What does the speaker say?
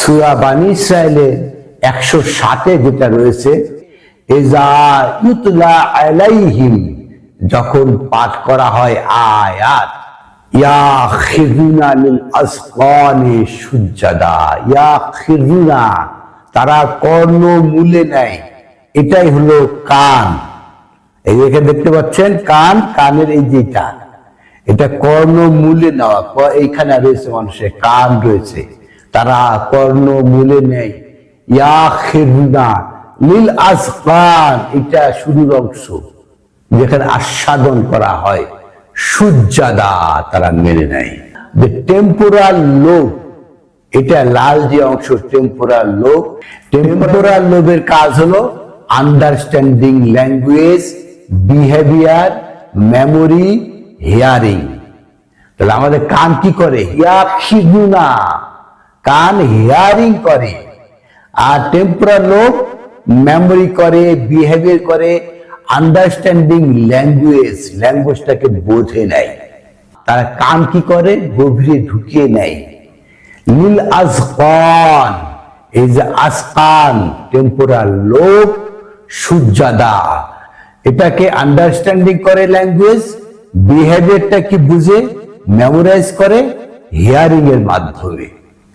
সূরা বানী ইসরাইলে 107-এ যেটা রয়েছে, ইযা ইউতলা আলাইহিম, যখন পাঠ করা হয় আয়াত, ইয়াখিরুনা লিল আসকানি সুজ্জাদা, ইয়াখিরুনা, তারা কর্ণ মূলে নেয়। এটাই হলো কান। এই এখানে দেখতে পাচ্ছেন কান, কানের এই যেটা, এটা কর্ণ মূলে নেওয়া। এইখানে রয়েছে মানুষের কান রয়েছে, তারা কর্ণ মূলে নেয়। ইয়াখিরুনা লিল আসকান, এটা শুরুর অংশ যেখানে আস্বাদন করা হয়। সুজ্জাদা, তারা মেনে নেয়। যে টেম্পোরাল লোব, এটা লাল যে অংশ টেম্পোরাল লোব, টেম্পোরাল লোবের কাজ হলো understanding language, behaviour, memory, hearing. তাহলে আমাদের কান কি করে? ইয়াখিরুনা, কান হিয়ারিং করে, আর টেম্পোরাল লোব মেমোরি করে, বিহেভিয়ার করে, আন্ডারস্ট্যান্ডিং ল্যাঙ্গুয়েজ, ল্যাঙ্গুয়েজটাকে বোঝে নেয়। তারা কান কি করে? গভীরে ঢুকিয়ে নেয়। লিল আসকান, এই যে আসকান টেম্পোরাল লোব, সুজ্জাদা, এটাকে আন্ডারস্ট্যান্ডিং করে ল্যাঙ্গুয়েজ, বিহেভিয়ারটা কি বুঝে, মেমোরাইজ করে হিয়ারিং এর মাধ্যমে।